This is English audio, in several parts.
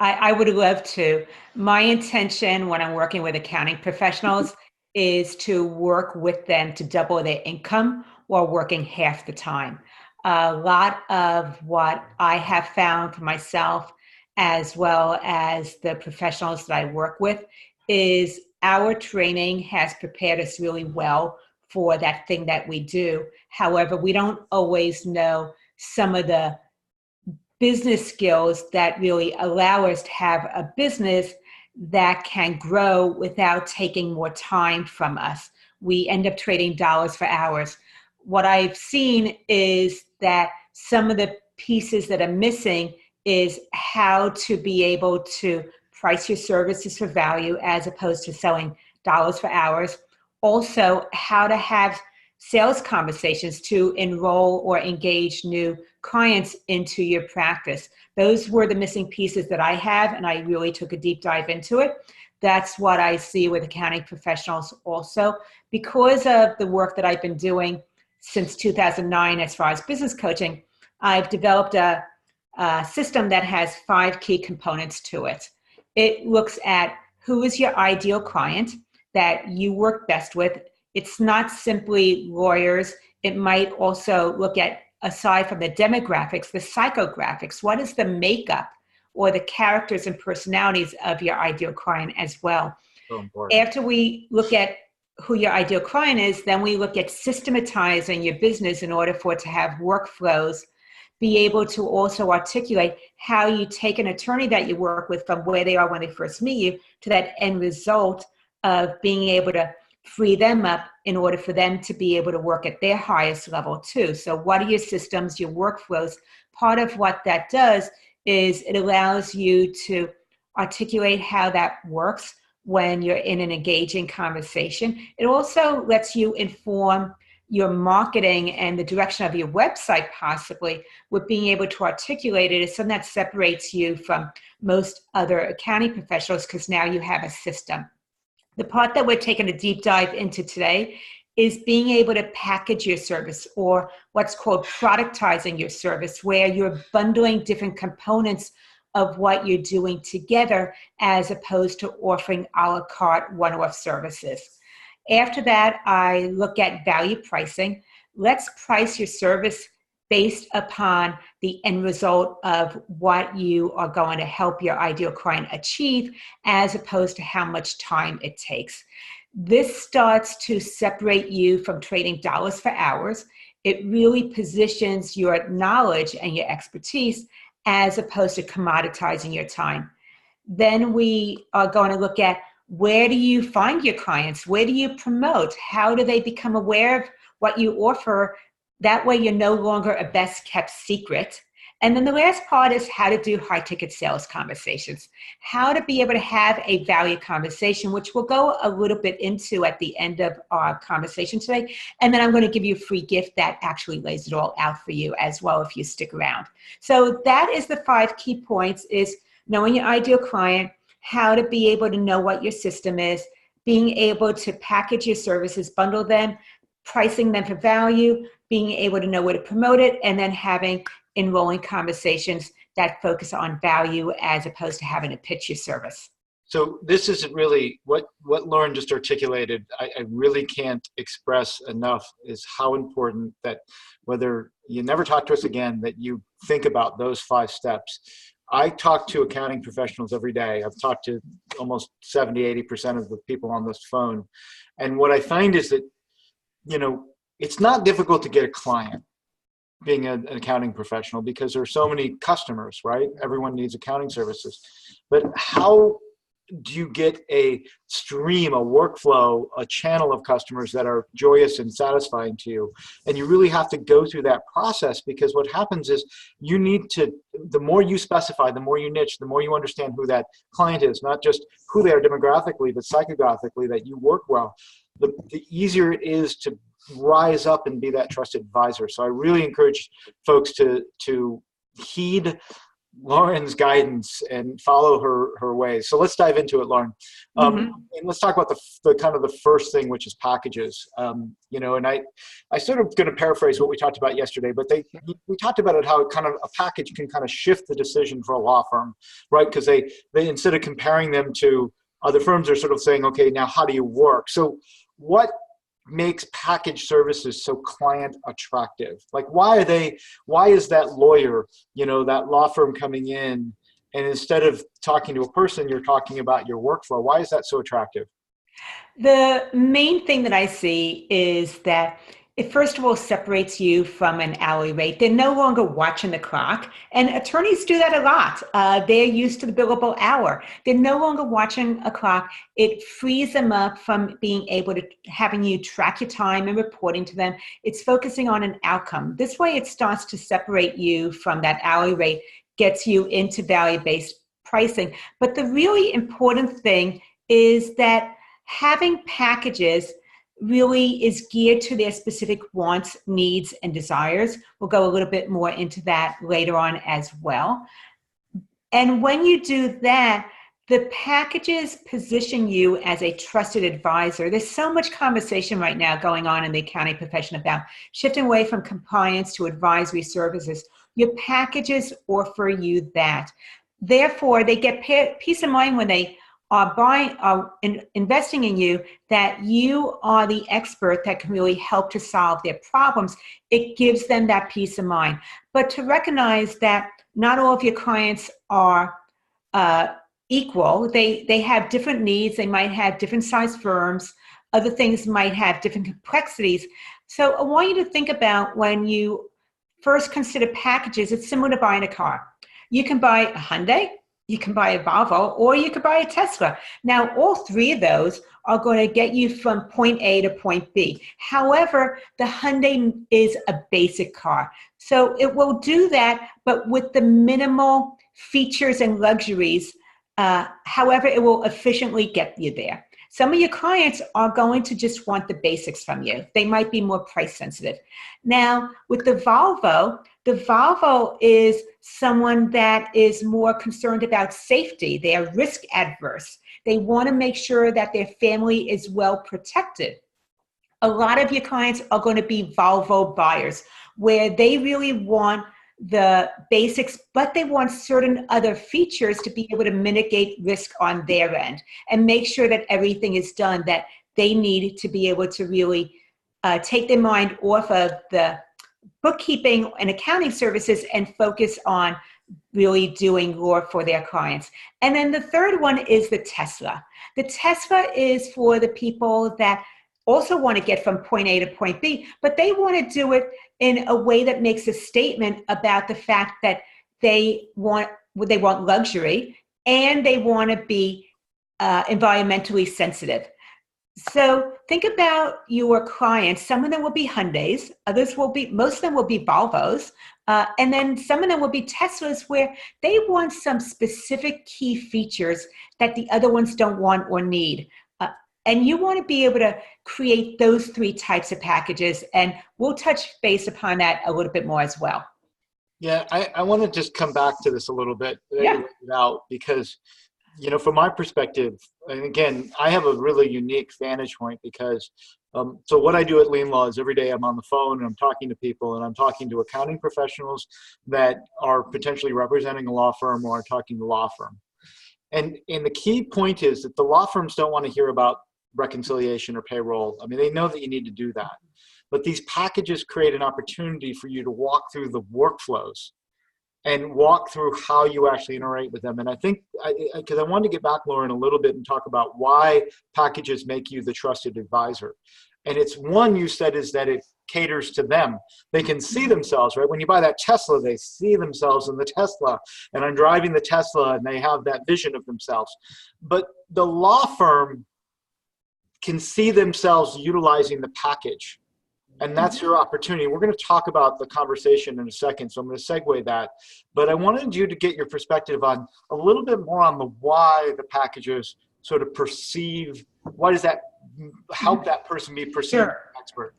I would love to. My intention when I'm working with accounting professionals is to work with them to double their income while working half the time. A lot of what I have found for myself, as well as the professionals that I work with, is our training has prepared us really well for that thing that we do. However, we don't always know some of the business skills that really allow us to have a business that can grow without taking more time from us. We end up trading dollars for hours. What I've seen is that some of the pieces that are missing is how to be able to price your services for value as opposed to selling dollars for hours. Also, how to have sales conversations to enroll or engage new clients into your practice. Those were the missing pieces that I have, and I really took a deep dive into it. That's what I see with accounting professionals also. Because of the work that I've been doing since 2009 as far as business coaching, I've developed a system that has 5 key components to it. It looks at who is your ideal client that you work best with. It's not simply lawyers. It might also look at, aside from the demographics, the psychographics. What is the makeup or the characters and personalities of your ideal client as well? So important. After we look at who your ideal client is, then we look at systematizing your business in order for it to have workflows, be able to also articulate how you take an attorney that you work with from where they are when they first meet you to that end result of being able to free them up in order for them to be able to work at their highest level too. So what are your systems, your workflows? Part of what that does is it allows you to articulate how that works when you're in an engaging conversation. It also lets you inform your marketing and the direction of your website possibly with being able to articulate it is something that separates you from most other accounting professionals because now you have a system. The part that we're taking a deep dive into today is being able to package your service or what's called productizing your service, where you're bundling different components of what you're doing together as opposed to offering a la carte one-off services. After that, I look at value pricing. Let's price your service based upon the end result of what you are going to help your ideal client achieve, as opposed to how much time it takes. This starts to separate you from trading dollars for hours. It really positions your knowledge and your expertise as opposed to commoditizing your time. Then we are going to look at where do you find your clients? Where do you promote? How do they become aware of what you offer? That way you're no longer a best kept secret. And then the last part is how to do high ticket sales conversations, how to be able to have a value conversation, which we'll go a little bit into at the end of our conversation today. And then I'm going to give you a free gift that actually lays it all out for you as well if you stick around. So that is the 5 key points: is knowing your ideal client, how to be able to know what your system is, being able to package your services, bundle them, pricing them for value, being able to know where to promote it, and then having enrolling conversations that focus on value as opposed to having to pitch your service. So this is really what Lauren just articulated. I really can't express enough is how important that whether you never talk to us again, that you think about those 5 steps. I talk to accounting professionals every day. I've talked to almost 70, 80% of the people on this phone. And what I find is that, it's not difficult to get a client being an accounting professional because there are so many customers, right? Everyone needs accounting services. But how do you get a stream, a workflow, a channel of customers that are joyous and satisfying to you? And you really have to go through that process, because what happens is you need to, the more you specify, the more you niche, the more you understand who that client is, not just who they are demographically, but psychographically, that you work well, the easier it is to rise up and be that trusted advisor. So I really encourage folks to heed Lauren's guidance and follow her ways. So let's dive into it, Lauren. And let's talk about the kind of the first thing, which is packages. And I sort of going to paraphrase what we talked about yesterday, but we talked about it, how it kind of a package can kind of shift the decision for a law firm, right? Because they instead of comparing them to other firms, are sort of saying, okay, now how do you work? So what makes package services so client attractive? Like, why is that lawyer, that law firm coming in, and instead of talking to a person, you're talking about your workflow? Why is that so attractive? The main thing that I see is that it first of all separates you from an hourly rate. They're no longer watching the clock, and attorneys do that a lot. They're used to the billable hour. They're no longer watching a clock. It frees them up from being able to having you track your time and reporting to them. It's focusing on an outcome. This way it starts to separate you from that hourly rate, gets you into value-based pricing. But the really important thing is that having packages really is geared to their specific wants, needs, and desires. We'll go a little bit more into that later on as well. And when you do that, the packages position you as a trusted advisor. There's so much conversation right now going on in the accounting profession about shifting away from compliance to advisory services. Your packages offer you that. Therefore, they get peace of mind when they are investing in you, that you are the expert that can really help to solve their problems. It gives them that peace of mind. But to recognize that not all of your clients are equal. They have different needs. They might have different size firms. Other things might have different complexities. So I want you to think about, when you first consider packages, it's similar to buying a car. You can buy a Hyundai, you can buy a Volvo, or you could buy a Tesla. Now, all three of those are going to get you from point A to point B. However, the Hyundai is a basic car. So it will do that, but with the minimal features and luxuries. However, it will efficiently get you there. Some of your clients are going to just want the basics from you. They might be more price sensitive. Now, with the Volvo is someone that is more concerned about safety. They are risk adverse. They want to make sure that their family is well protected. A lot of your clients are going to be Volvo buyers, where they really want the basics, but they want certain other features to be able to mitigate risk on their end and make sure that everything is done that they need to be able to really take their mind off of the bookkeeping and accounting services and focus on really doing law for their clients. And then the third one is the Tesla. The Tesla is for the people that also want to get from point A to point B, but they want to do it in a way that makes a statement about the fact that they want luxury and they want to be environmentally sensitive. So think about your clients. Some of them will be Hyundais, most of them will be Volvos, and then some of them will be Teslas, where they want some specific key features that the other ones don't want or need. And you want to be able to create those three types of packages, and we'll touch base upon that a little bit more as well. Yeah, I want to just come back to this a little bit because, from my perspective, and again, I have a really unique vantage point because, so what I do at Lean Law is every day I'm on the phone and I'm talking to people, and I'm talking to accounting professionals that are potentially representing a law firm or are talking to law firm. And the key point is that the law firms don't want to hear about reconciliation or payroll. I mean, they know that you need to do that. But these packages create an opportunity for you to walk through the workflows and walk through how you actually interact with them. And I think, because I wanted to get back, Lauren, a little bit and talk about why packages make you the trusted advisor. And it's one, you said, is that it caters to them. They can see themselves, right? When you buy that Tesla, they see themselves in the Tesla, and I'm driving the Tesla, and they have that vision of themselves. But the law firm can see themselves utilizing the package, and that's your opportunity. We're going to talk about the conversation in a second, so I'm going to segue that. But I wanted you to get your perspective on a little bit more on the why the packages sort of perceive, why does that help that person be perceived as an expert?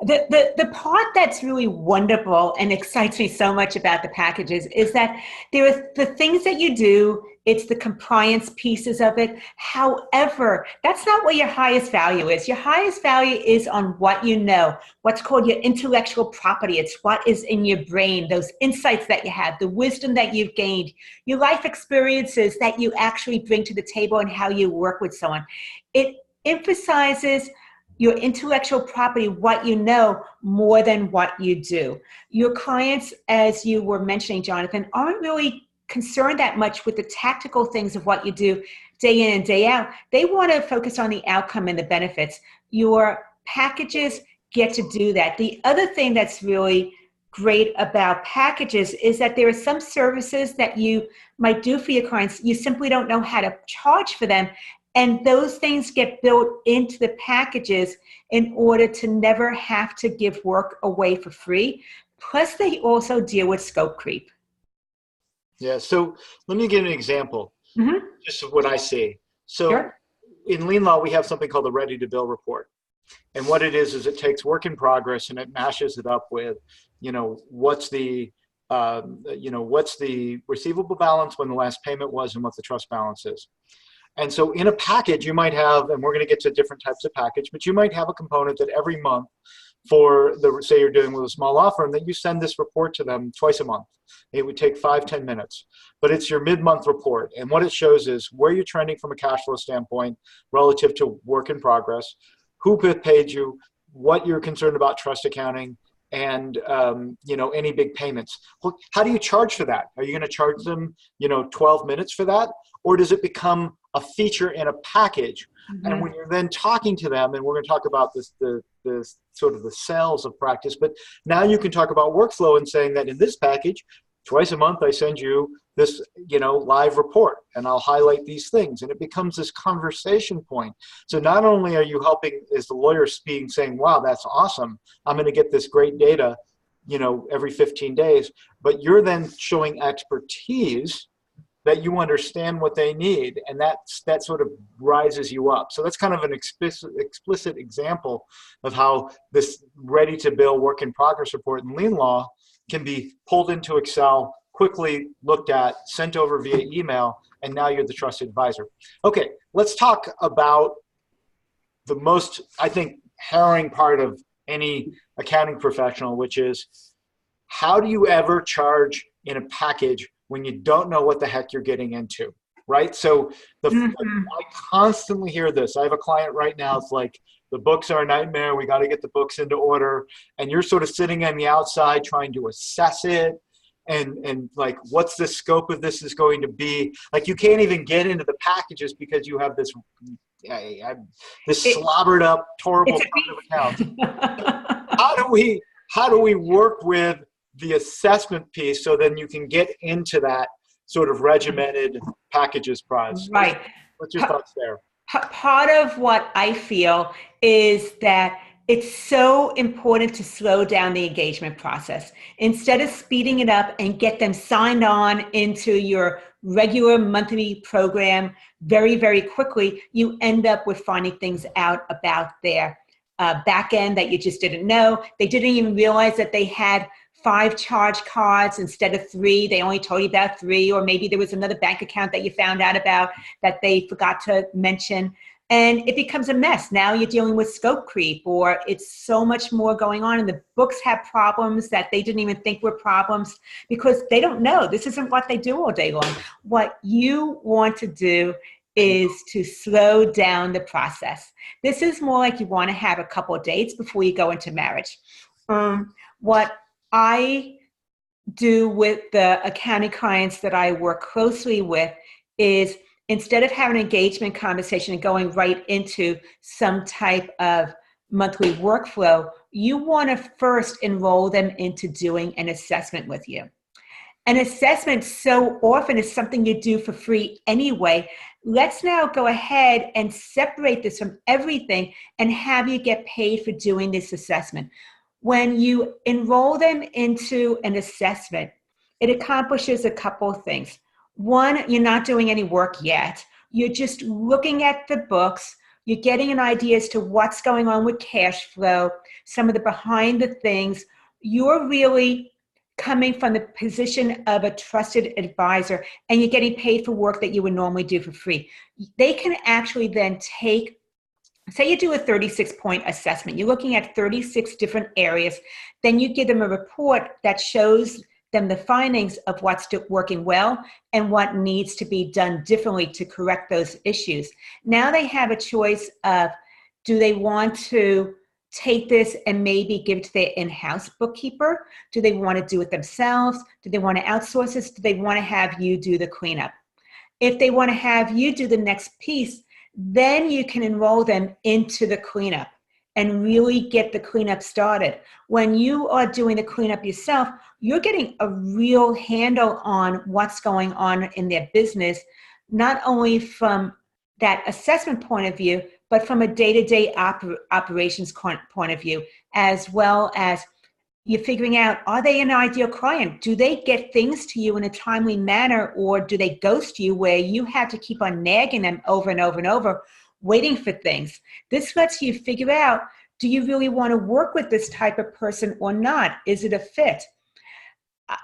The part that's really wonderful and excites me so much about the packages is that there are the things that you do, it's the compliance pieces of it. However, that's not where your highest value is. Your highest value is on what you know, what's called your intellectual property. It's what is in your brain, those insights that you have, the wisdom that you've gained, your life experiences that you actually bring to the table and how you work with someone. It emphasizes your intellectual property, what you know, more than what you do. Your clients, as you were mentioning, Jonathan, aren't really concerned that much with the tactical things of what you do day in and day out. They want to focus on the outcome and the benefits. Your packages get to do that. The other thing that's really great about packages is that there are some services that you might do for your clients. You simply don't know how to charge for them. And those things get built into the packages in order to never have to give work away for free. Plus, they also deal with scope creep. Yeah, so let me give an example, just of what I see. So Sure. in lien law, we have something called the ready to bill report. And what it is it takes work in progress and it mashes it up with, what's the receivable balance when the last payment was and what the trust balance is. And so in a package, you might have, and we're going to get to different types of package, but you might have a component that every month for say you're dealing with a small law firm, that you send this report to them twice a month. It would take 5-10 minutes, but it's your mid-month report. And what it shows is where you're trending from a cash flow standpoint relative to work in progress, who paid you, what you're concerned about trust accounting, and any big payments. Well, how do you charge for that? Are you going to charge them 12 minutes for that, or does it become a feature in a package? And when you're then talking to them, and we're going to talk about the sort of the sales of practice, but now you can talk about workflow and saying that in this package, twice a month I send you this live report, and I'll highlight these things, and it becomes this conversation point. So not only are you helping as the lawyer saying, wow, that's awesome, I'm going to get this great data every 15 days, but you're then showing expertise that you understand what they need, and that sort of rises you up. So that's kind of an explicit example of how this ready to bill work in progress report in lien law can be pulled into Excel, quickly looked at, sent over via email, and now you're the trusted advisor. Okay, let's talk about the most, I think, harrowing part of any accounting professional, which is how do you ever charge in a package when you don't know what the heck you're getting into, right? So I constantly hear this. I have a client right now, it's like, the books are a nightmare, we got to get the books into order, and you're sort of sitting on the outside trying to assess it, and like, what's the scope of this is going to be? Like, you can't even get into the packages because you have this slobbered up, horrible kind of account. How do we work with the assessment piece so then you can get into that sort of regimented packages price? Right. What's your thoughts there? Part of what I feel is that it's so important to slow down the engagement process. Instead of speeding it up and get them signed on into your regular monthly program very, very quickly, you end up with finding things out about their back end that you just didn't know. They didn't even realize that they had 5 charge cards instead of 3. They only told you about 3, or maybe there was another bank account that you found out about that they forgot to mention. And it becomes a mess. Now you're dealing with scope creep, or it's so much more going on. And the books have problems that they didn't even think were problems because they don't know. This isn't what they do all day long. What you want to do is to slow down the process. This is more like you want to have a couple of dates before you go into marriage. What I do with the accounting clients that I work closely with is, instead of having an engagement conversation and going right into some type of monthly workflow, you want to first enroll them into doing an assessment with you. An assessment so often is something you do for free anyway. Let's now go ahead and separate this from everything and have you get paid for doing this assessment. When you enroll them into an assessment, it accomplishes a couple of things. One, you're not doing any work yet. You're just looking at the books. You're getting an idea as to what's going on with cash flow. some of the behind the things, you're really coming from the position of a trusted advisor, and you're getting paid for work that you would normally do for free. They can actually then take, say you do a 36-point assessment, you're looking at 36 different areas, then you give them a report that shows them the findings of what's working well and what needs to be done differently to correct those issues. Now they have a choice of, do they want to take this and maybe give it to their in-house bookkeeper? Do they want to do it themselves? Do they want to outsource this? Do they want to have you do the cleanup? If they want to have you do the next piece, then you can enroll them into the cleanup and really get the cleanup started. When you are doing the cleanup yourself, you're getting a real handle on what's going on in their business, not only from that assessment point of view, but from a day-to-day operations point of view, as well as you're figuring out, are they an ideal client? Do they get things to you in a timely manner, or do they ghost you where you have to keep on nagging them over and over and over, waiting for things? This lets you figure out, do you really want to work with this type of person or not? Is it a fit?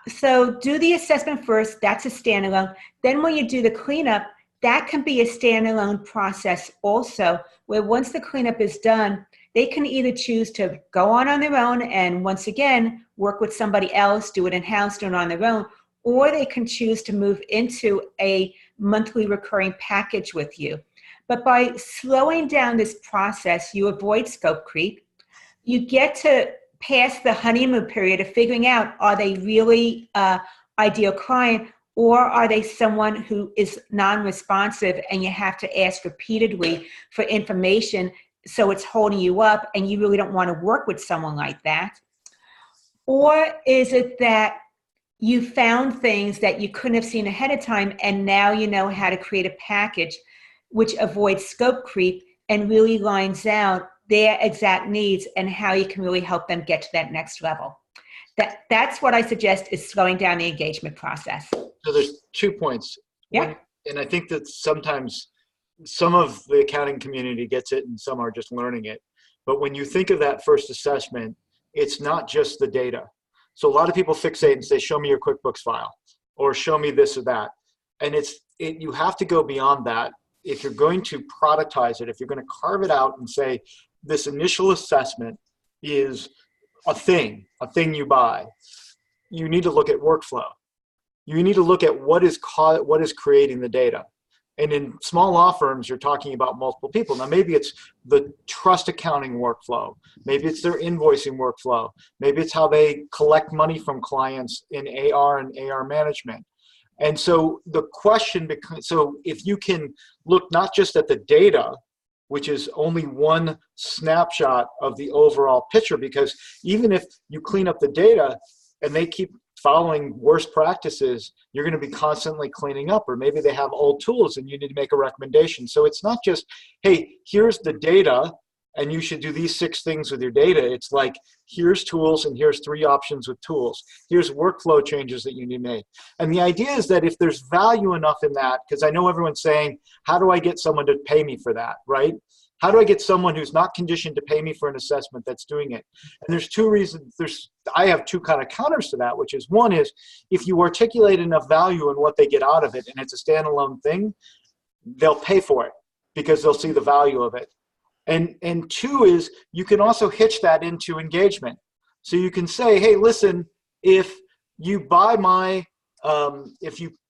So do the assessment first. That's a standalone. Then when you do the cleanup, that can be a standalone process also, where once the cleanup is done, they can either choose to go on their own and once again, work with somebody else, do it in-house, do it on their own, or they can choose to move into a monthly recurring package with you. But by slowing down this process, you avoid scope creep. You get to pass the honeymoon period of figuring out, are they really ideal client, or are they someone who is non-responsive and you have to ask repeatedly for information, so it's holding you up and you really don't want to work with someone like that? Or is it that you found things that you couldn't have seen ahead of time and now you know how to create a package which avoids scope creep and really lines out their exact needs and how you can really help them get to that next level? That's what I suggest, is slowing down the engagement process. So there's 2 points. Yeah. And I think that sometimes some of the accounting community gets it and some are just learning it. But when you think of that first assessment, it's not just the data. So a lot of people fixate and say, show me your QuickBooks file or show me this or that. And you have to go beyond that. If you're going to productize it, if you're going to carve it out and say, this initial assessment is a thing you buy, you need to look at workflow. You need to look at what is creating the data. And in small law firms, you're talking about multiple people. Now, maybe it's the trust accounting workflow. Maybe it's their invoicing workflow. Maybe it's how they collect money from clients in AR and AR management. And so the question becomes, so if you can look not just at the data, which is only one snapshot of the overall picture, because even if you clean up the data and they keep following worst practices, you're going to be constantly cleaning up, or maybe they have old tools and you need to make a recommendation. So it's not just, hey, here's the data and you should do these 6 things with your data. It's like, here's tools and here's 3 options with tools. Here's workflow changes that you need to make. And the idea is that if there's value enough in that, because I know everyone's saying, how do I get someone to pay me for that, right? How do I get someone who's not conditioned to pay me for an assessment that's doing it? And there's 2 reasons. I have 2 kind of counters to that, which is, one is, if you articulate enough value in what they get out of it and it's a standalone thing, they'll pay for it because they'll see the value of it. And 2 is, you can also hitch that into engagement. So you can say, hey, listen, if you buy my,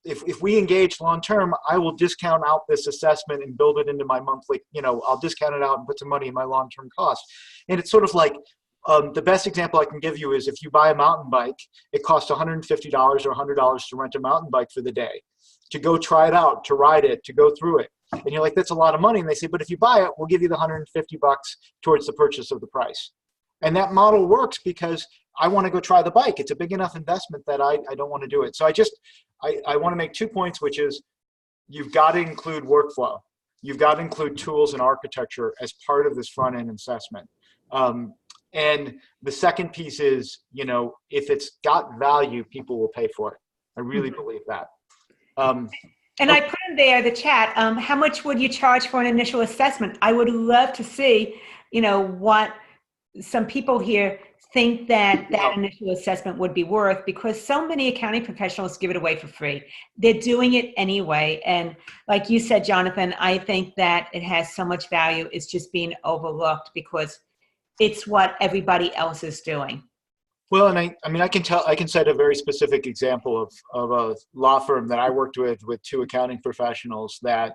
if we engage long-term, I will discount out this assessment and build it into my monthly, I'll discount it out and put some money in my long-term cost. And it's sort of like, the best example I can give you is, if you buy a mountain bike, it costs $150 or $100 to rent a mountain bike for the day, to go try it out, to ride it, to go through it. And you're like, that's a lot of money. And they say, but if you buy it, we'll give you the $150 towards the purchase of the price. And that model works because I want to go try the bike. It's a big enough investment that I don't want to do it. So I want to make 2 points, which is, you've got to include workflow. You've got to include tools and architecture as part of this front-end assessment. And the second piece is, if it's got value, people will pay for it. I really believe that. And I put in there the chat, how much would you charge for an initial assessment? I would love to see, what some people here think that that initial assessment would be worth, because so many accounting professionals give it away for free. They're doing it anyway. And like you said, Jonathan, I think that it has so much value. It's just being overlooked because it's what everybody else is doing. Well, and I mean, I can cite a very specific example of a law firm that I worked with two accounting professionals that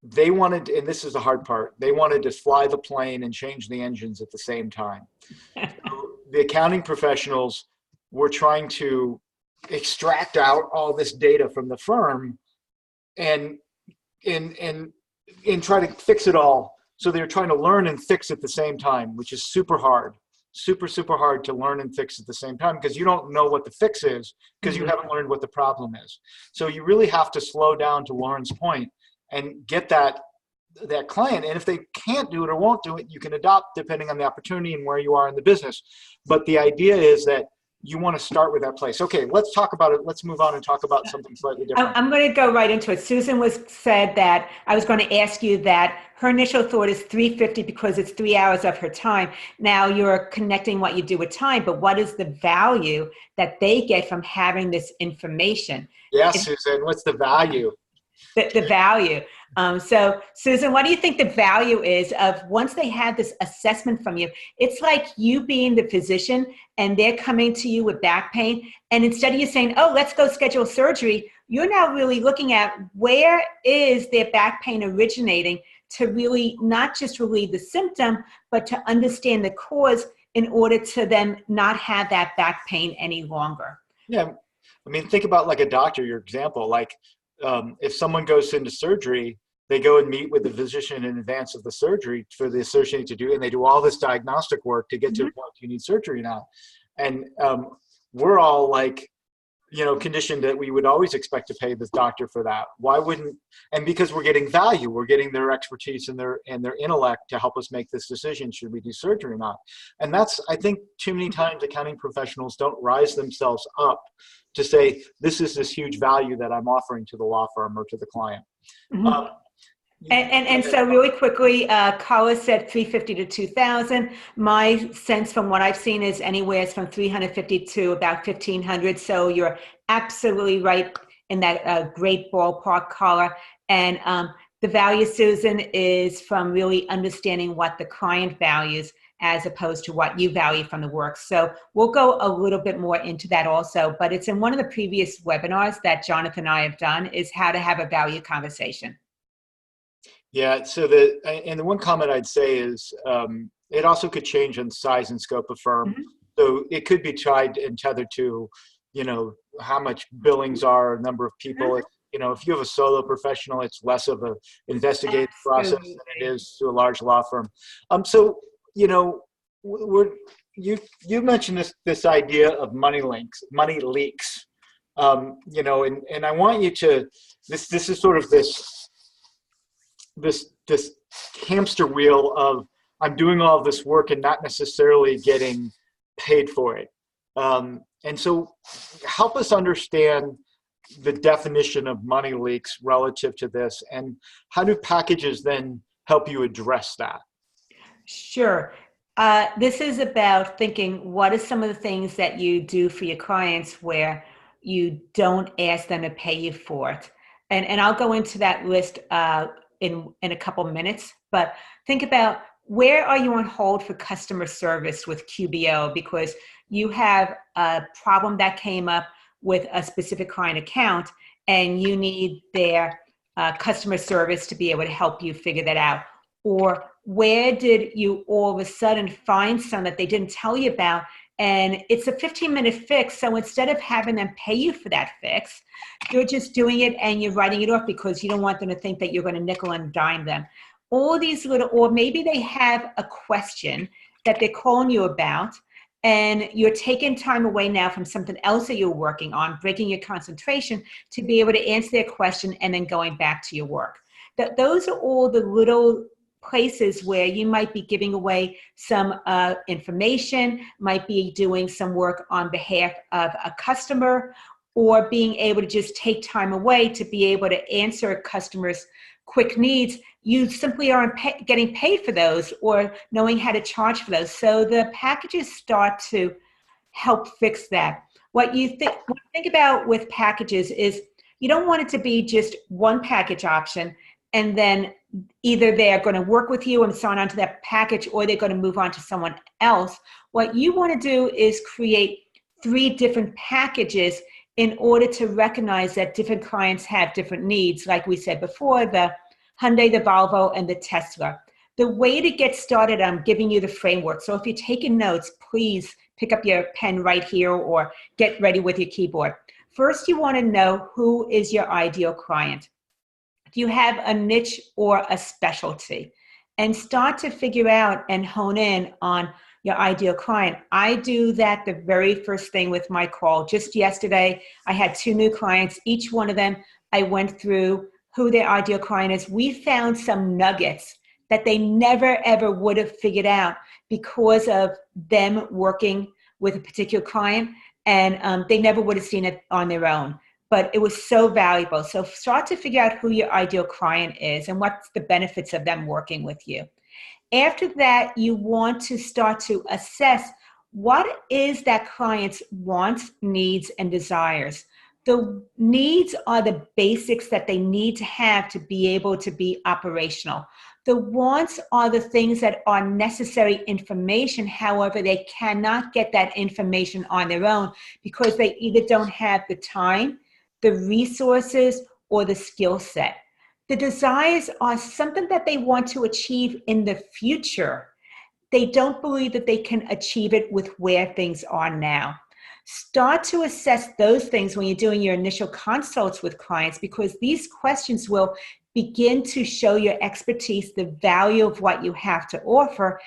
they wanted, and this is the hard part, they wanted to fly the plane and change the engines at the same time. So the accounting professionals were trying to extract out all this data from the firm and try to fix it all. So they're trying to learn and fix at the same time, which is super hard, super hard to learn and fix at the same time, because you don't know what the fix is because you haven't learned what the problem is. So you really have to slow down, to Lauren's point, and get that client. And if they can't do it or won't do it, you can adopt depending on the opportunity and where you are in the business. But the idea is that you want to start with that place. Okay, let's talk about it. Let's move on and talk about something slightly different. I'm going to go right into it. Susan said that I was going to ask you that her initial thought is $350 because it's 3 hours of her time. Now you're connecting what you do with time, but what is the value that they get from having this information? Yes, Susan, what's the value? The value. So Susan, what do you think the value is of once they have this assessment from you? It's like you being the physician and they're coming to you with back pain. And instead of you saying, oh, let's go schedule surgery, you're now really looking at where is their back pain originating to really not just relieve the symptom, but to understand the cause in order to then not have that back pain any longer. Yeah. I mean, think about like a doctor, your example, like, if someone goes into surgery, they go and meet with the physician in advance of the surgery for the surgeon to do, and they do all this diagnostic work to get to what you need surgery now. And we're all like, conditioned that we would always expect to pay this doctor for that. Why wouldn't? And because we're getting value, we're getting their expertise and their intellect to help us make this decision: should we do surgery or not? And that's, I think, too many times accounting professionals don't rise themselves up to say, this is this huge value that I'm offering to the law firm or to the client. And so really quickly, Carla said 350 to 2,000. My sense from what I've seen is anywhere from 350 to about 1,500. So you're absolutely right in that great ballpark, Carla. And the value, Susan, is from really understanding what the client values as opposed to what you value from the work. So we'll go a little bit more into that also, but it's in one of the previous webinars that Jonathan and I have done, is how to have a value conversation. Yeah, so the one comment I'd say is it also could change in size and scope of firm. So it could be tied and tethered to, how much billings are, number of people. If you have a solo professional, it's less of an investigative process than it is to a large law firm. You mentioned this idea of money leaks, and I want you to, this is sort of this hamster wheel of, I'm doing all this work and not necessarily getting paid for it. And so help us understand the definition of money leaks relative to this, and how do packages then help you address that? Sure. This is about thinking, what are some of the things that you do for your clients where you don't ask them to pay you for it? And I'll go into that list in a couple minutes, but think about, where are you on hold for customer service with QBO because you have a problem that came up with a specific client account and you need their customer service to be able to help you figure that out? Or where did you all of a sudden find some that they didn't tell you about, and it's a 15-minute fix, so instead of having them pay you for that fix, you're just doing it and you're writing it off because you don't want them to think that you're going to nickel and dime them. All these little, or maybe they have a question that they're calling you about, and you're taking time away now from something else that you're working on, breaking your concentration to be able to answer their question and then going back to your work. Those are all the little places where you might be giving away some information, might be doing some work on behalf of a customer, or being able to just take time away to be able to answer customers' quick needs, you simply aren't getting paid for those or knowing how to charge for those. So the packages start to help fix that. What you think about with packages is you don't want it to be just one package option and then either they're going to work with you and sign on to that package or they're going to move on to someone else. What you want to do is create 3 different packages in order to recognize that different clients have different needs. Like we said before, the Hyundai, the Volvo, and the Tesla. The way to get started, I'm giving you the framework. So if you're taking notes, please pick up your pen right here or get ready with your keyboard. First, you want to know who is your ideal client. Do you have a niche or a specialty? And start to figure out and hone in on your ideal client. I do that the very first thing with my call. Just yesterday, I had 2 new clients. Each one of them, I went through who their ideal client is. We found some nuggets that they never, ever would have figured out because of them working with a particular client, and they never would have seen it on their own. But it was so valuable. So start to figure out who your ideal client is and what's the benefits of them working with you. After that, you want to start to assess what is that client's wants, needs, and desires. The needs are the basics that they need to have to be able to be operational. The wants are the things that are necessary information. However, they cannot get that information on their own because they either don't have the time, the resources, or the skill set. The desires are something that they want to achieve in the future. They don't believe that they can achieve it with where things are now. Start to assess those things when you're doing your initial consults with clients, because these questions will begin to show your expertise, the value of what you have to offer,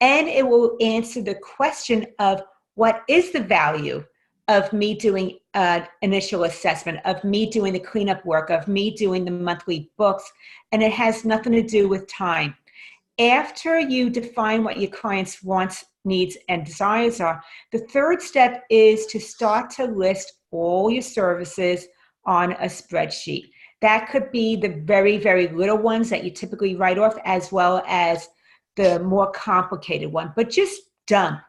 and it will answer the question of what is the value of me doing an initial assessment, of me doing the cleanup work, of me doing the monthly books, and it has nothing to do with time. After you define what your client's wants, needs, and desires are, the third step is to start to list all your services on a spreadsheet. That could be the very, very little ones that you typically write off, as well as the more complicated one. But just dump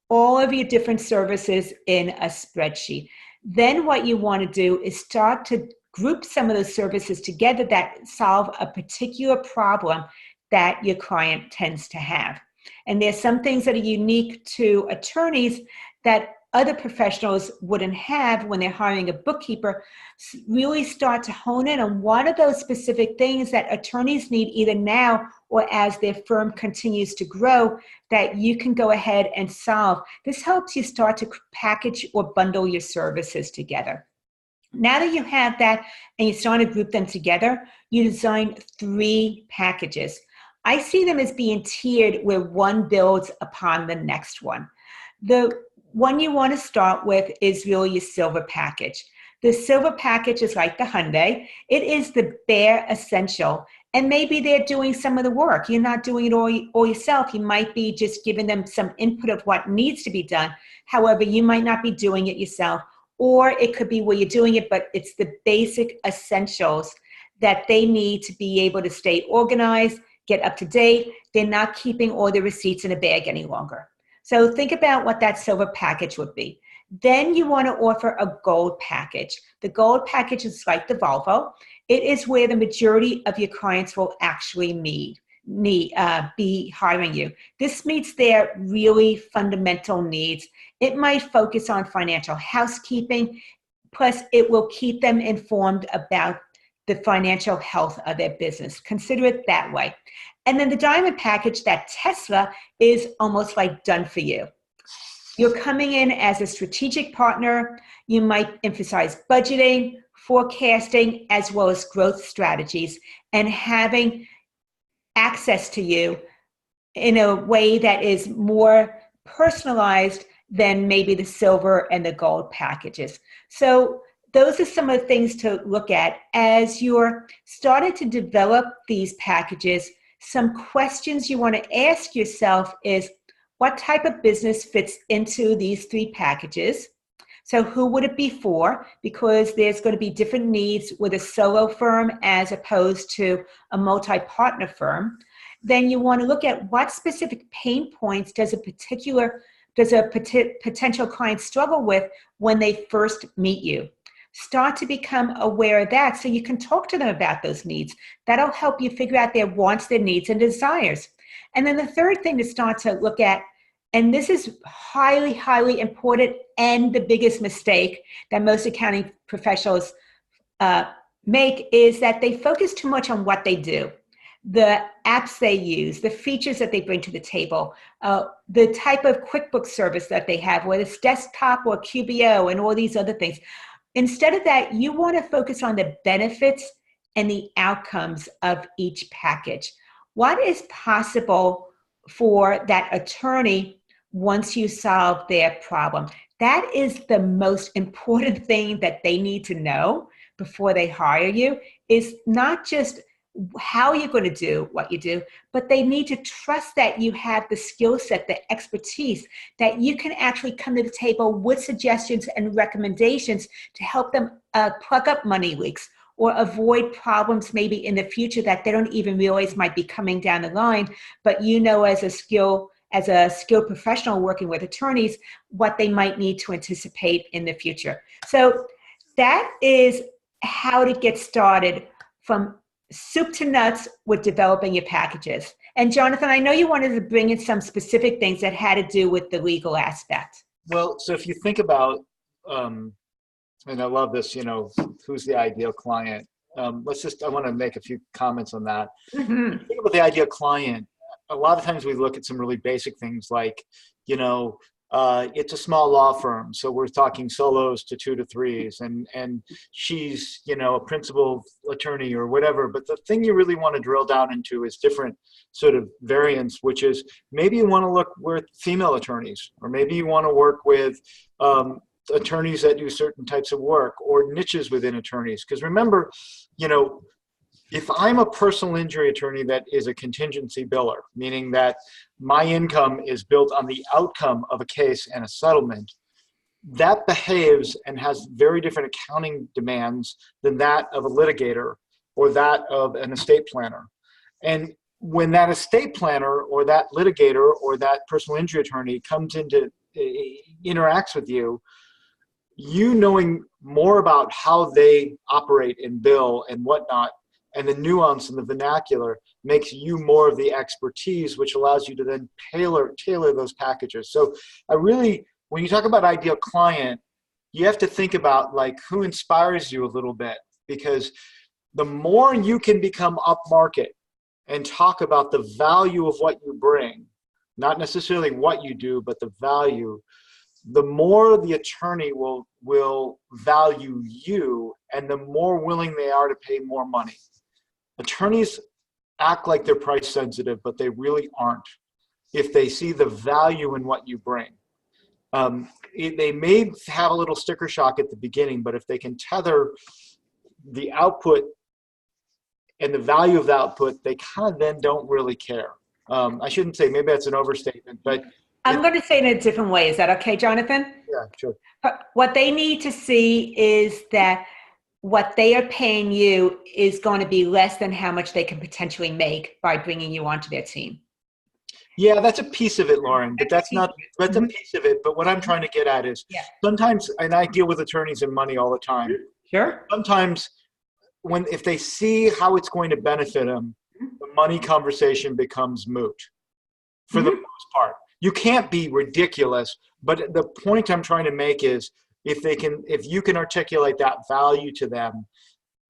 all of your different services in a spreadsheet. Then what you want to do is start to group some of those services together that solve a particular problem that your client tends to have. And there's some things that are unique to attorneys that other professionals wouldn't have when they're hiring a bookkeeper. Really start to hone in on what are those specific things that attorneys need either now or as their firm continues to grow that you can go ahead and solve. This helps you start to package or bundle your services together. Now that you have that and you start to group them together, you design 3 packages. I see them as being tiered where one builds upon the next one. The one you want to start with is really your silver package. The silver package is like the Hyundai. It is the bare essential. And maybe they're doing some of the work. You're not doing it all yourself. You might be just giving them some input of what needs to be done. However, you might not be doing it yourself. Or it could be where you're doing it, but it's the basic essentials that they need to be able to stay organized, get up to date. They're not keeping all the receipts in a bag any longer. So think about what that silver package would be. Then you want to offer a gold package. The gold package is like the Volvo. It is where the majority of your clients will actually be hiring you. This meets their really fundamental needs. It might focus on financial housekeeping, plus it will keep them informed about the financial health of their business. Consider it that way. And then the diamond package, that Tesla, is almost like done for you. You're coming in as a strategic partner. You might emphasize budgeting, forecasting, as well as growth strategies, and having access to you in a way that is more personalized than maybe the silver and the gold packages. So those are some of the things to look at as you're starting to develop these packages. Some questions you want to ask yourself is, what type of business fits into these 3 packages? So who would it be for? Because there's going to be different needs with a solo firm as opposed to a multi-partner firm. Then you want to look at what specific pain points does a potential client struggle with when they first meet you. Start to become aware of that so you can talk to them about those needs. That'll help you figure out their wants, their needs, and desires. And then the third thing to start to look at, and this is highly, highly important and the biggest mistake that most accounting professionals make, is that they focus too much on what they do, the apps they use, the features that they bring to the table, the type of QuickBooks service that they have, whether it's desktop or QBO and all these other things. Instead of that, you want to focus on the benefits and the outcomes of each package. What is possible for that attorney once you solve their problem? That is the most important thing that they need to know before they hire you, is not just how you're going to do what you do, but they need to trust that you have the skill set, the expertise, that you can actually come to the table with suggestions and recommendations to help them plug up money leaks or avoid problems maybe in the future that they don't even realize might be coming down the line. But you know, as a skilled professional working with attorneys, what they might need to anticipate in the future. So that is how to get started from soup to nuts with developing your packages. And Jonathan, I know you wanted to bring in some specific things that had to do with the legal aspect. Well, so if you think about, and I love this, who's the ideal client? I want to make a few comments on that. Mm-hmm. Think about the ideal client. A lot of times we look at some really basic things like, it's a small law firm, so we're talking solos to 2 to 3s, and she's, a principal attorney or whatever. But the thing you really want to drill down into is different sort of variants, which is maybe you want to look with female attorneys, or maybe you want to work with attorneys that do certain types of work, or niches within attorneys. Because remember, if I'm a personal injury attorney that is a contingency biller, meaning that my income is built on the outcome of a case and a settlement, that behaves and has very different accounting demands than that of a litigator or that of an estate planner. And when that estate planner or that litigator or that personal injury attorney interacts with you, you knowing more about how they operate and bill and whatnot, and the nuance and the vernacular makes you more of the expertise, which allows you to then tailor those packages. So when you talk about ideal client, you have to think about like who inspires you a little bit, because the more you can become upmarket and talk about the value of what you bring, not necessarily what you do, but the value, the more the attorney will value you, and the more willing they are to pay more money. Attorneys act like they're price sensitive, but they really aren't if they see the value in what you bring. They may have a little sticker shock at the beginning, but if they can tether the output and the value of the output, they kind of then don't really care. I shouldn't say, maybe that's an overstatement, but I'm going to say it in a different way. Is that okay, Jonathan? Yeah, sure. What they need to see is that what they are paying you is going to be less than how much they can potentially make by bringing you onto their team. Yeah, that's a piece of it, Lauren, but that's a piece of it. But what I'm trying to get at is sometimes, and I deal with attorneys and money all the time. Sure. Sometimes if they see how it's going to benefit them, the money conversation becomes moot for the most part. You can't be ridiculous, but the point I'm trying to make is if you can articulate that value to them,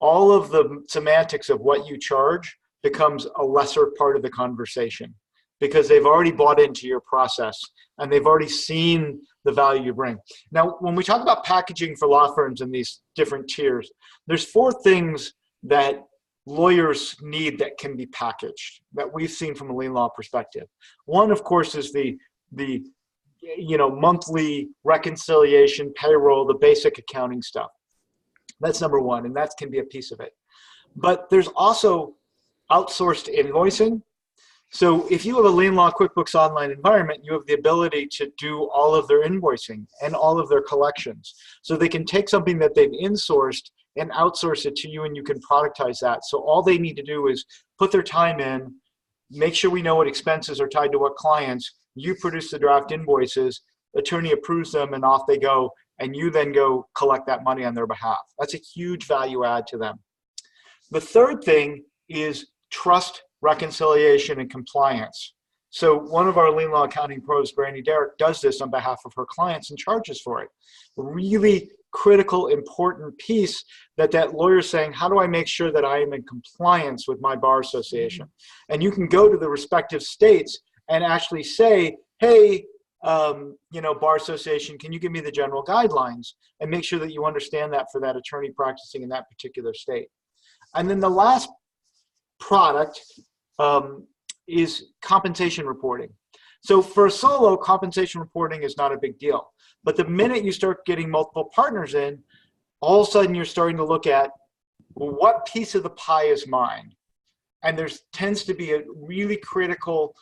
all of the semantics of what you charge becomes a lesser part of the conversation, because they've already bought into your process and they've already seen the value you bring. Now, when we talk about packaging for law firms in these different tiers, there's 4 things that lawyers need that can be packaged that we've seen from a lien law perspective. One, of course, is the monthly reconciliation, payroll, the basic accounting stuff. That's number one, and that can be a piece of it. But there's also outsourced invoicing. So if you have a Lean Law QuickBooks Online environment, you have the ability to do all of their invoicing and all of their collections. So they can take something that they've insourced and outsource it to you, and you can productize that. So all they need to do is put their time in, make sure we know what expenses are tied to what clients, you produce the draft invoices, attorney approves them, and off they go, and you then go collect that money on their behalf. That's a huge value add to them. The third thing is trust, reconciliation, and compliance. So one of our Lean Law accounting pros, Brandy Derrick, does this on behalf of her clients and charges for it. A really critical, important piece that lawyer's saying, how do I make sure that I am in compliance with my bar association? And you can go to the respective states and actually say, hey, bar association, can you give me the general guidelines, and make sure that you understand that for that attorney practicing in that particular state. And then the last product is compensation reporting. So for a solo, compensation reporting is not a big deal. But the minute you start getting multiple partners in, all of a sudden you're starting to look at, well, what piece of the pie is mine? And there tends to be a really critical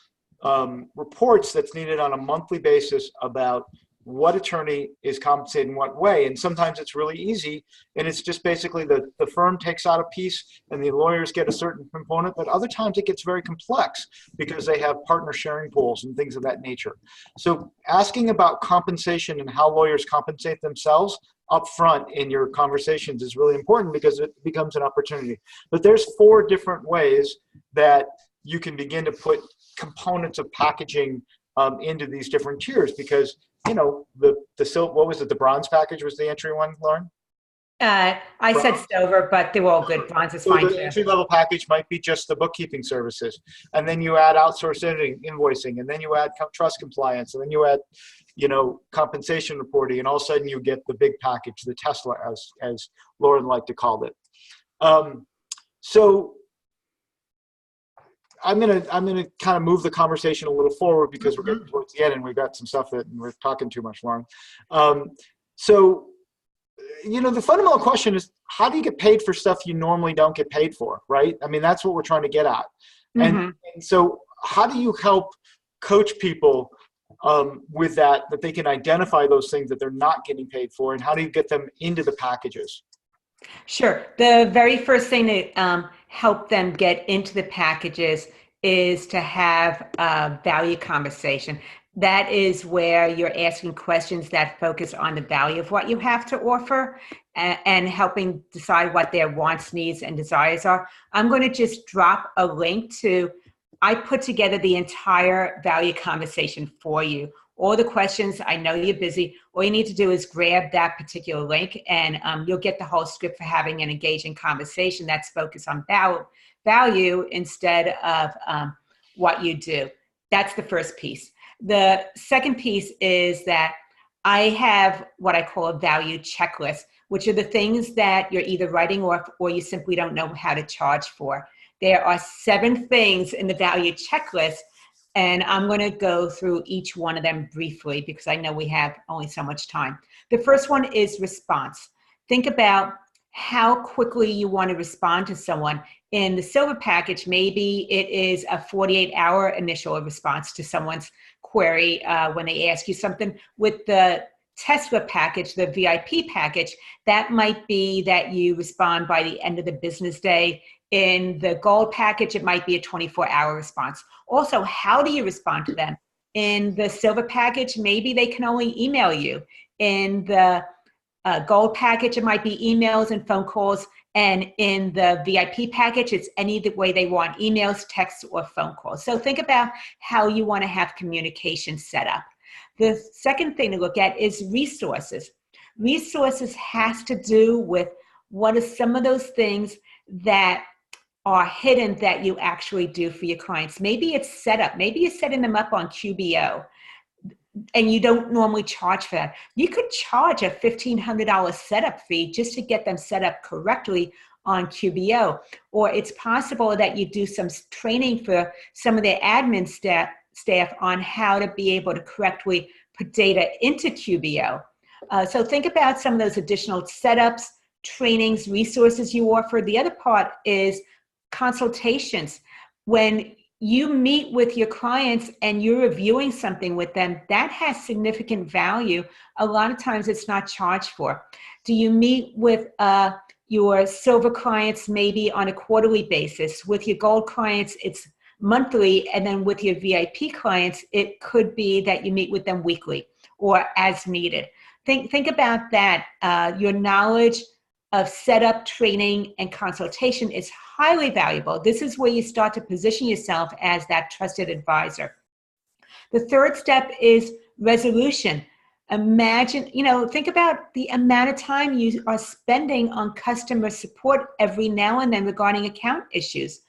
reports that's needed on a monthly basis about what attorney is compensated in what way. And sometimes it's really easy, and it's just basically the firm takes out a piece and the lawyers get a certain component, but other times it gets very complex because they have partner sharing pools and things of that nature. So asking about compensation and how lawyers compensate themselves up front in your conversations is really important, because it becomes an opportunity. But there's 4 different ways that you can begin to put components of packaging into these different tiers, because what was it? The bronze package was the entry one, Lauren? I said silver, but they were all good. Bronze is fine too. The entry level package might be just the bookkeeping services, and then you add outsourced invoicing, and then you add trust compliance, and then you add, compensation reporting, and all of a sudden you get the big package, the Tesla, as Lauren liked to call it. So I'm gonna kind of move the conversation a little forward, because we're getting towards the end and we've got some stuff that we're talking too much, Lauren. The fundamental question is, how do you get paid for stuff you normally don't get paid for, right? I mean, that's what we're trying to get at. And so how do you help coach people with that they can identify those things that they're not getting paid for, and how do you get them into the packages? Sure. The very first thing to help them get into the packages is to have a value conversation. That is where you're asking questions that focus on the value of what you have to offer, and helping decide what their wants, needs, and desires are. I'm going to just drop a link to, I put together the entire value conversation for you. All the questions, I know you're busy. All you need to do is grab that particular link, and you'll get the whole script for having an engaging conversation that's focused on value instead of what you do. That's the first piece. The second piece is that I have what I call a value checklist, which are the things that you're either writing off or you simply don't know how to charge for. There are 7 things in the value checklist, and I'm going to go through each one of them briefly because I know we have only so much time. The first one is response. Think about how quickly you want to respond to someone. In the silver package, maybe it is a 48-hour initial response to someone's query when they ask you something. With the Tesla package, the VIP package, that might be that you respond by the end of the business day. In the gold package, it might be a 24-hour response. Also, how do you respond to them? In the silver package, maybe they can only email you. In the gold package, it might be emails and phone calls. And in the VIP package, it's any way they want, emails, texts, or phone calls. So think about how you want to have communication set up. The second thing to look at is resources. Resources has to do with what are some of those things that are hidden that you actually do for your clients. Maybe it's setup. Maybe you're setting them up on QBO and you don't normally charge for that. You could charge a $1,500 setup fee just to get them set up correctly on QBO. Or it's possible that you do some training for some of their admin staff on how to be able to correctly put data into QBO. So think about some of those additional setups, trainings, resources you offer. The other part is consultations. When you meet with your clients and you're reviewing something with them, that has significant value. A lot of times it's not charged for. Do you meet with your silver clients maybe on a quarterly basis? With your gold clients, it's monthly. And then with your VIP clients, it could be that you meet with them weekly or as needed. Think about that. Your knowledge of setup, training, and consultation is highly valuable. This is where you start to position yourself as that trusted advisor. The third step is resolution. Imagine, think about the amount of time you are spending on customer support every now and then regarding account issues.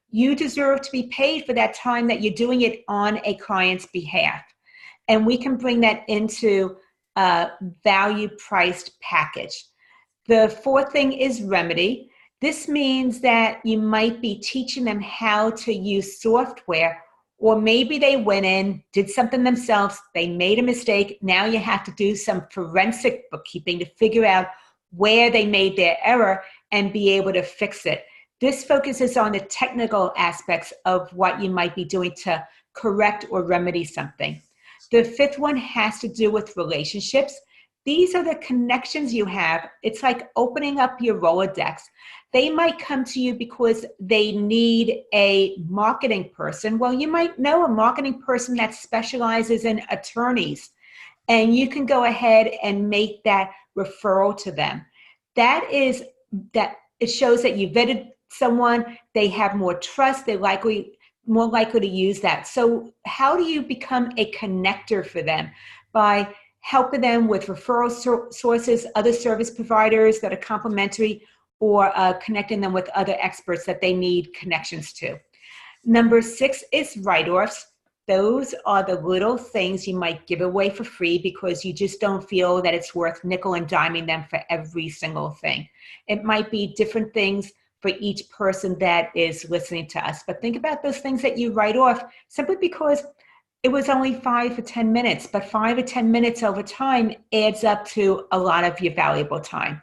You deserve to be paid for that time that you're doing it on a client's behalf. And we can bring that into a value-priced package. The fourth thing is remedy. This means that you might be teaching them how to use software, or maybe they went in, did something themselves, they made a mistake. Now you have to do some forensic bookkeeping to figure out where they made their error and be able to fix it. This focuses on the technical aspects of what you might be doing to correct or remedy something. The fifth one has to do with relationships. These are the connections you have. It's like opening up your Rolodex. They might come to you because they need a marketing person. Well, you might know a marketing person that specializes in attorneys, and you can go ahead and make that referral to them. That it shows that you vetted someone, they have more trust, they're more likely to use that. So how do you become a connector for them? By helping them with referral sources, other service providers that are complementary, or connecting them with other experts that they need connections to. Number 6 is write-offs. Those are the little things you might give away for free because you just don't feel that it's worth nickel and diming them for every single thing. It might be different things for each person that is listening to us. But think about those things that you write off simply because it was only 5 or 10 minutes, but 5 or 10 minutes over time adds up to a lot of your valuable time.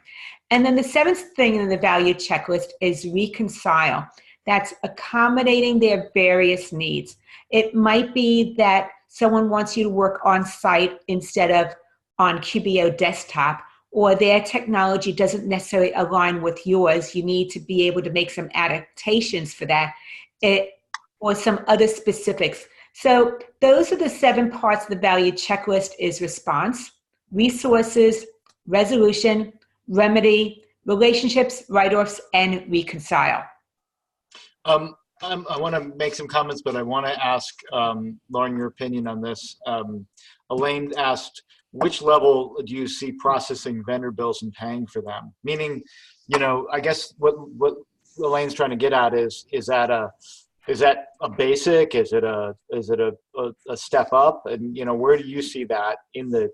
And then the 7th thing in the value checklist is reconcile. That's accommodating their various needs. It might be that someone wants you to work on site instead of on QBO desktop, or their technology doesn't necessarily align with yours. You need to be able to make some adaptations for that, or some other specifics. So those are the 7 parts of the value checklist: is response, resources, resolution, remedy, relationships, write-offs, and reconcile. I want to make some comments, but I want to ask Lauren your opinion on this. Elaine asked, which level do you see processing vendor bills and paying for them? Meaning, I guess what Elaine's trying to get at is that a basic? Is it a step up? And where do you see that in the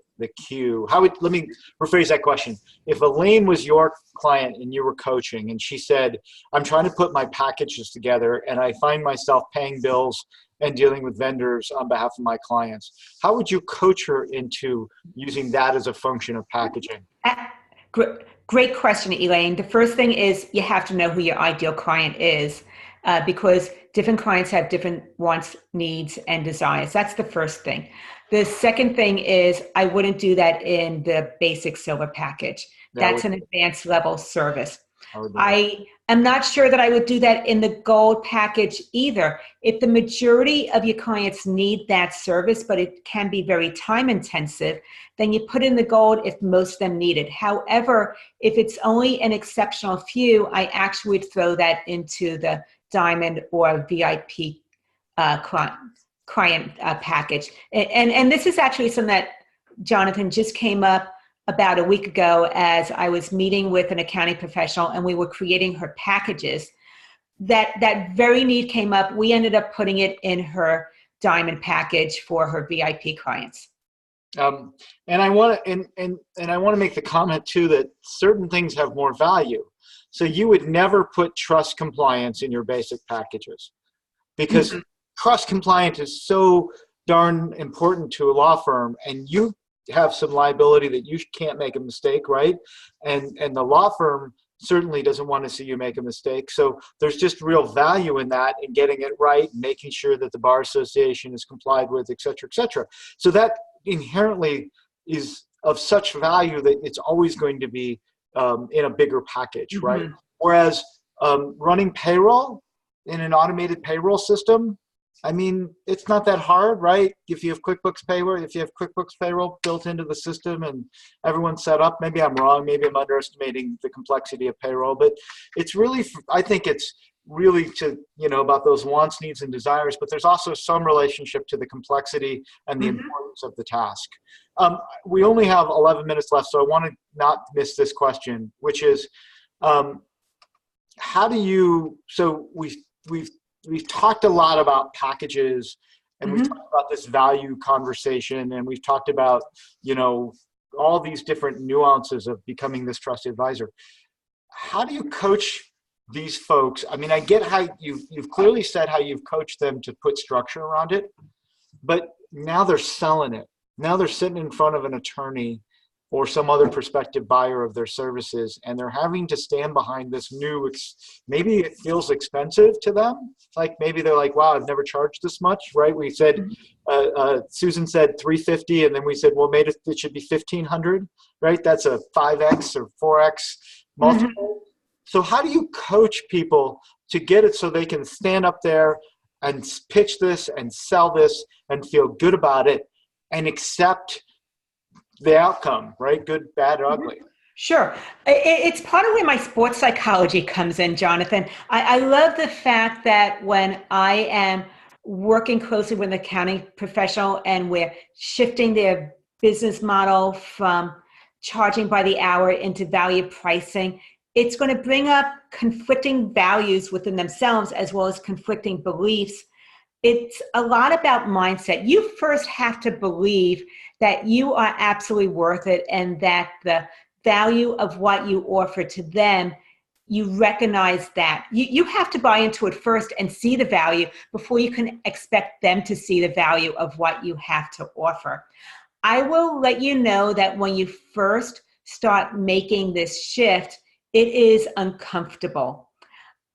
queue? Let me rephrase that question. If Elaine was your client and you were coaching and she said, I'm trying to put my packages together and I find myself paying bills and dealing with vendors on behalf of my clients, how would you coach her into using that as a function of packaging? Great question, Elaine. The first thing is you have to know who your ideal client is, because different clients have different wants, needs, and desires. That's the first thing. The second thing is I wouldn't do that in the basic silver package. That's an advanced level service. I am not sure that I would do that in the gold package either. If the majority of your clients need that service, but it can be very time intensive, then you put in the gold if most of them need it. However, if it's only an exceptional few, I actually would throw that into the diamond or VIP client package. And this is actually something that Jonathan just came up about a week ago as I was meeting with an accounting professional and we were creating her packages. That very need came up. We ended up putting it in her diamond package for her VIP clients. And I want to make the comment too that certain things have more value. So you would never put trust compliance in your basic packages because trust compliance is so darn important to a law firm, and you have some liability that you can't make a mistake, right? And the law firm certainly doesn't want to see you make a mistake. So there's just real value in that, in getting it right, making sure that the bar association is complied with, et cetera, et cetera. So that inherently is of such value that it's always going to be in a bigger package, right? Whereas running payroll in an automated payroll system, I mean, it's not that hard, right? If you have QuickBooks Payroll built into the system and everyone's set up, maybe I'm wrong, maybe I'm underestimating the complexity of payroll, but it's really, I think it's really to, about those wants, needs, and desires, but there's also some relationship to the complexity and the importance of the task. We only have 11 minutes left, so I want to not miss this question, which is, how do you, so we've talked a lot about packages, and we've talked about this value conversation, and we've talked about, all these different nuances of becoming this trusted advisor. How do you coach these folks? I mean, I get how you've clearly said how you've coached them to put structure around it, but now they're selling it. Now they're sitting in front of an attorney or some other prospective buyer of their services, and they're having to stand behind this new, maybe it feels expensive to them. Like maybe they're like, wow, I've never charged this much, right? We said, Susan said $350, and then we said, well, maybe it should be $1,500, right? That's a 5X or 4X multiple. So how do you coach people to get it so they can stand up there and pitch this and sell this and feel good about it and accept the outcome, right? Good, bad, or ugly. Sure. It's part of where my sports psychology comes in, Jonathan. I love the fact that when I am working closely with an accounting professional and we're shifting their business model from charging by the hour into value pricing, it's going to bring up conflicting values within themselves as well as conflicting beliefs. It's a lot about mindset. You first have to believe that you are absolutely worth it and that the value of what you offer to them, you recognize that. You have to buy into it first and see the value before you can expect them to see the value of what you have to offer. I will let you know that when you first start making this shift, it is uncomfortable.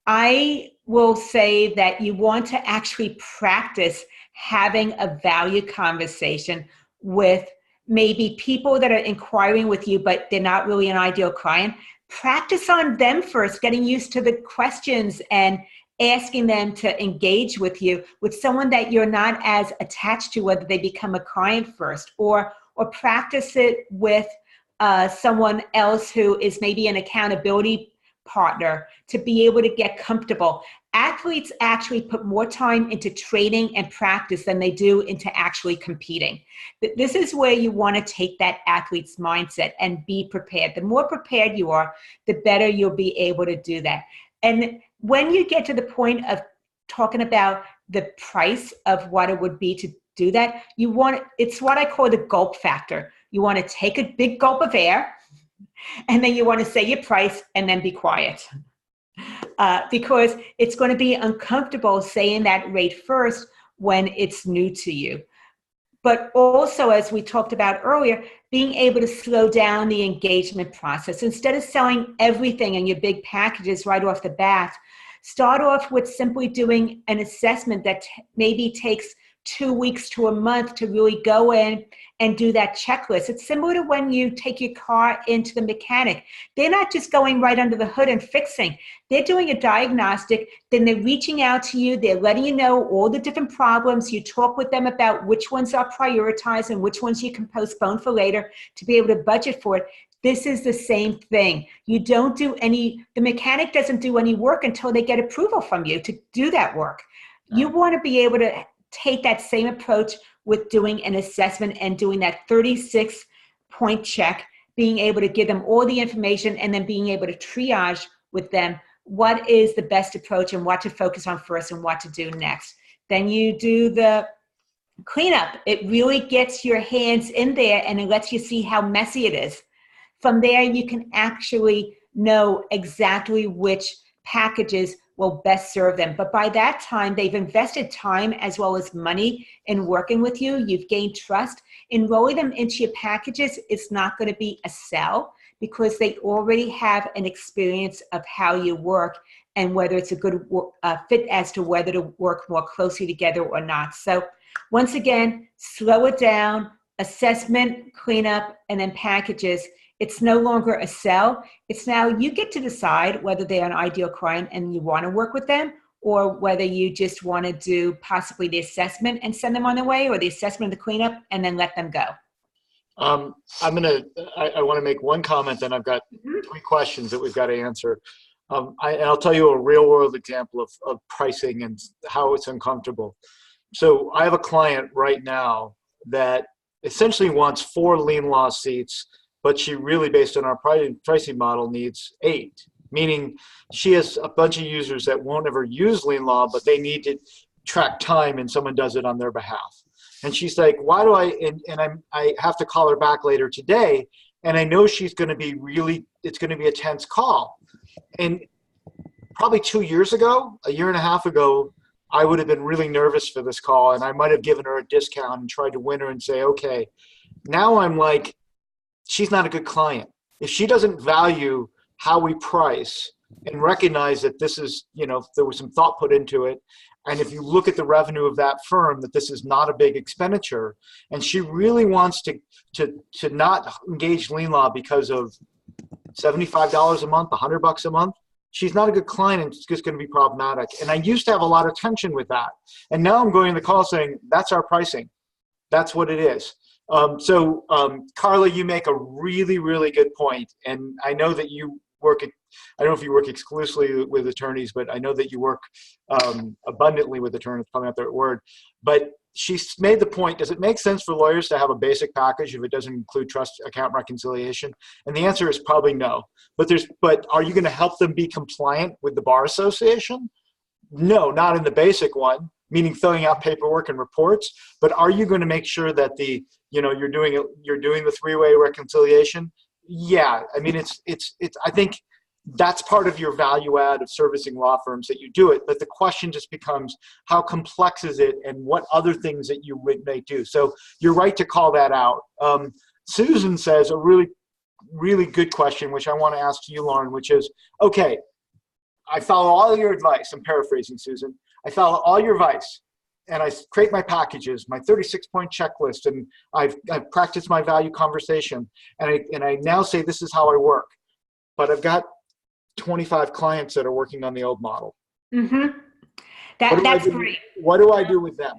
I will say that you want to actually practice having a value conversation with maybe people that are inquiring with you, but they're not really an ideal client. Practice on them first, getting used to the questions and asking them to engage with you with someone that you're not as attached to, whether they become a client first, or practice it with someone else who is maybe an accountability partner to be able to get comfortable. Athletes actually put more time into training and practice than they do into actually competing. This is where you want to take that athlete's mindset and be prepared. The more prepared you are, the better you'll be able to do that. And when you get to the point of talking about the price of what it would be to do that, it's what I call the gulp factor. You want to take a big gulp of air, and then you want to say your price and then be quiet. Because it's going to be uncomfortable saying that rate first when it's new to you. But also, as we talked about earlier, being able to slow down the engagement process. Instead of selling everything in your big packages right off the bat, start off with simply doing an assessment that maybe takes 2 weeks to a month to really go in and do that checklist. It's similar to when you take your car into the mechanic. They're not just going right under the hood and fixing. They're doing a diagnostic, then they're reaching out to you. They're letting you know all the different problems. You talk with them about which ones are prioritized and which ones you can postpone for later to be able to budget for it. This is the same thing. The mechanic doesn't do any work until they get approval from you to do that work. You want to be able to take that same approach with doing an assessment and doing that 36-point check, being able to give them all the information and then being able to triage with them what is the best approach and what to focus on first and what to do next. Then you do the cleanup. It really gets your hands in there and it lets you see how messy it is. From there, you can actually know exactly which packages will best serve them. But by that time, they've invested time as well as money in working with you. You've gained trust. Enrolling them into your packages is not going to be a sell because they already have an experience of how you work and whether it's a good fit as to whether to work more closely together or not. So once again, slow it down, assessment, cleanup, and then packages. It's no longer a sell. It's now you get to decide whether they're an ideal client and you want to work with them, or whether you just want to do possibly the assessment and send them on their way, or the assessment and the cleanup and then let them go. I want to make one comment, then I've got 3 questions that we've got to answer. And I'll tell you a real world example of pricing and how it's uncomfortable. So I have a client right now that essentially wants 4 lean law seats, but she really, based on our pricing model, needs 8. Meaning she has a bunch of users that won't ever use lean law, but they need to track time and someone does it on their behalf. And she's like, why do I have to call her back later today. And I know it's going to be a tense call. And probably 2 years ago, a year and a half ago, I would have been really nervous for this call, and I might have given her a discount and tried to win her and say, okay. Now I'm like, she's not a good client. If she doesn't value how we price and recognize that this is, there was some thought put into it, and if you look at the revenue of that firm, that this is not a big expenditure, and she really wants to not engage lean law because of $75 a month, $100 a month, she's not a good client and it's just going to be problematic. And I used to have a lot of tension with that. And now I'm going to the call saying, that's our pricing. That's what it is. Carla, you make a really, really good point. And I know that you work, I don't know if you work exclusively with attorneys, but I know that you work abundantly with attorneys, probably not the right word. But she's made the point, does it make sense for lawyers to have a basic package if it doesn't include trust account reconciliation? And the answer is probably no. But are you going to help them be compliant with the Bar Association? No, not in the basic one, meaning filling out paperwork and reports. But are you going to make sure that you're doing the 3-way reconciliation? Yeah, I mean, I think that's part of your value add of servicing law firms, that you do it. But the question just becomes, how complex is it and what other things that you may do? So you're right to call that out. Susan says a really, really good question, which I want to ask to you, Lauren, which is, okay, I follow all your advice. I'm paraphrasing, Susan. I follow all your advice and I create my packages, my 36-point checklist, and I've practiced my value conversation. And I now say, this is how I work. But I've got 25 clients that are working on the old model. Mm-hmm. That's great. What do I do with them?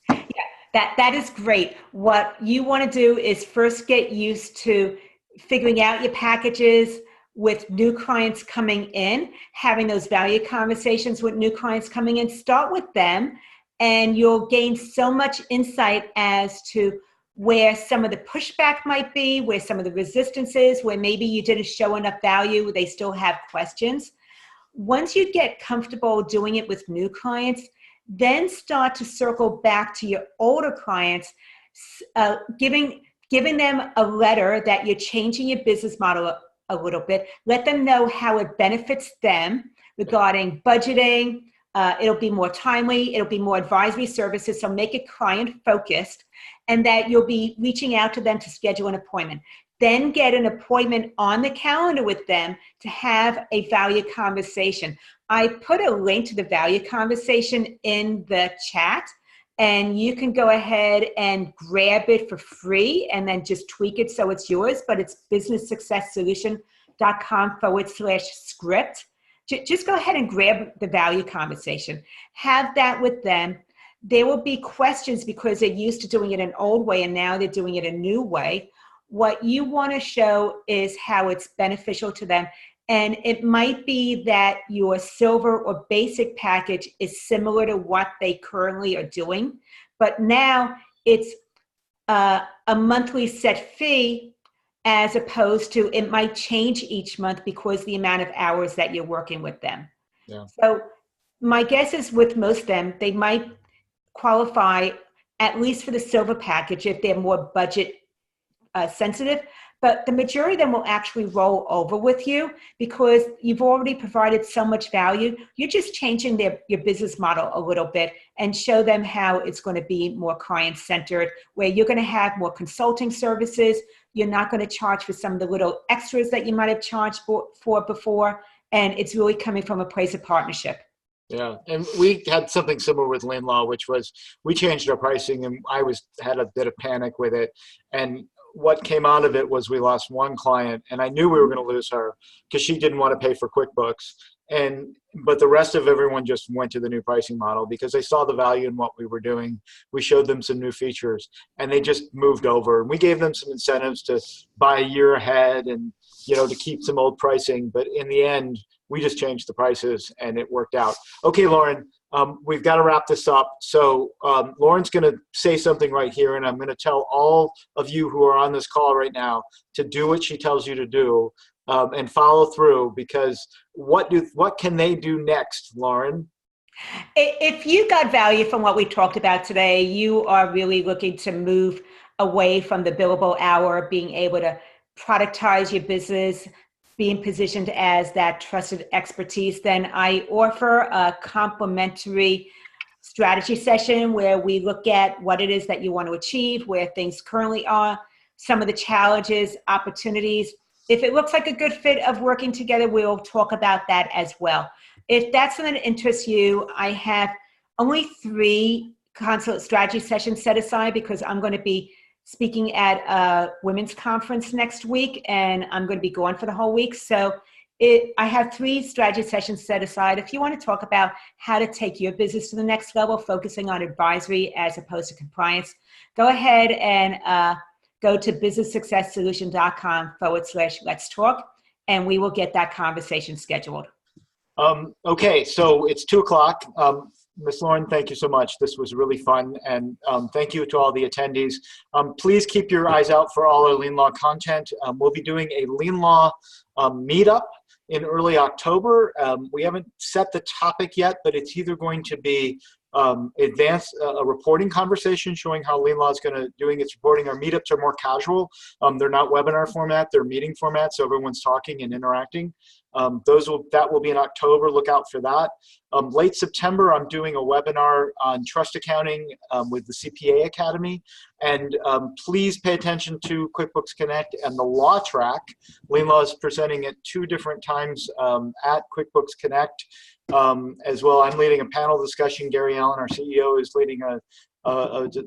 Yeah, that is great. What you want to do is first get used to figuring out your packages with new clients coming in, having those value conversations with new clients coming in. Start with them, and you'll gain so much insight as to where some of the pushback might be, where some of the resistance is, where maybe you didn't show enough value, they still have questions. Once you get comfortable doing it with new clients, then start to circle back to your older clients, giving them a letter that you're changing your business model a little bit. Let them know how it benefits them regarding budgeting. It'll be more timely. It'll be more advisory services. So make it client focused, and that you'll be reaching out to them to schedule an appointment. Then get an appointment on the calendar with them to have a value conversation. I put a link to the value conversation in the chat, and you can go ahead and grab it for free and then just tweak it so it's yours, but it's businesssuccesssolution.com/script. Just go ahead and grab the value conversation. Have that with them. There will be questions because they're used to doing it an old way and now they're doing it a new way. What you want to show is how it's beneficial to them. And it might be that your silver or basic package is similar to what they currently are doing, but now it's a monthly set fee, as opposed to it might change each month because the amount of hours that you're working with them. Yeah. So my guess is with most of them, they might qualify at least for the silver package if they're more budget sensitive, but the majority of them will actually roll over with you because you've already provided so much value. You're just changing your business model a little bit and show them how it's going to be more client-centered, where you're going to have more consulting services. You're not going to charge for some of the little extras that you might have charged for before, and it's really coming from a place of partnership. Yeah, and we had something similar with Lynn Law, which was we changed our pricing, and I had a bit of panic with it. And what came out of it was we lost one client, and I knew we were going to lose her because she didn't want to pay for QuickBooks. But the rest of everyone just went to the new pricing model because they saw the value in what we were doing. We showed them some new features, and they just moved over. And we gave them some incentives to buy a year ahead and to keep some old pricing. But in the end, we just changed the prices and it worked out. Okay, Lauren, we've got to wrap this up. So Lauren's going to say something right here, and I'm going to tell all of you who are on this call right now to do what she tells you to do and follow through, because what can they do next, Lauren? If you got value from what we talked about today, you are really looking to move away from the billable hour, being able to productize your business, being positioned as that trusted expertise, then I offer a complimentary strategy session where we look at what it is that you want to achieve, where things currently are, some of the challenges, opportunities. If it looks like a good fit of working together, we'll talk about that as well. If that's something that interests you, I have only 3 consult strategy sessions set aside because I'm going to be speaking at a women's conference next week, and I'm going to be gone for the whole week. So I have 3 strategy sessions set aside. If you want to talk about how to take your business to the next level, focusing on advisory as opposed to compliance, go ahead and go to businesssuccesssolution.com/let's talk, and we will get that conversation scheduled. Okay, so it's 2:00. Ms. Lauren, thank you so much. This was really fun, and thank you to all the attendees. Please keep your eyes out for all our Lean Law content. We'll be doing a Lean Law meetup in early October. We haven't set the topic yet, but it's either going to be advanced a reporting conversation showing how Lean Law is doing its reporting. Our meetups are more casual. They're not webinar format, they're meeting format, so everyone's talking and interacting. That will be in October. Look out for that. Late September, I'm doing a webinar on trust accounting with the CPA Academy. And please pay attention to QuickBooks Connect and the Law Track. Lean Law is presenting at 2 different times at QuickBooks Connect. As well, I'm leading a panel discussion. Gary Allen, our CEO, is leading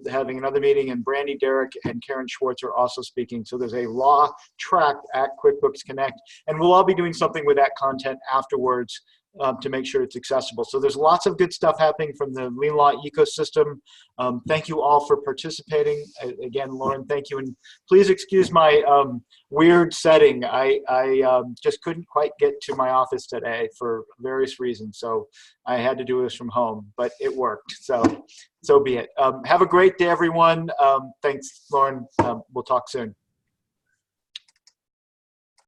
having another meeting, and Brandy, Derek, and Karen Schwartz are also speaking. So there's a law track at QuickBooks Connect, and we'll all be doing something with that content afterwards to make sure it's accessible. So there's lots of good stuff happening from the Lean Law ecosystem. Thank you all for participating. Again, Lauren, thank you. And please excuse my weird setting. I just couldn't quite get to my office today for various reasons. So I had to do this from home, but it worked. So be it. Have a great day, everyone. Thanks, Lauren. We'll talk soon.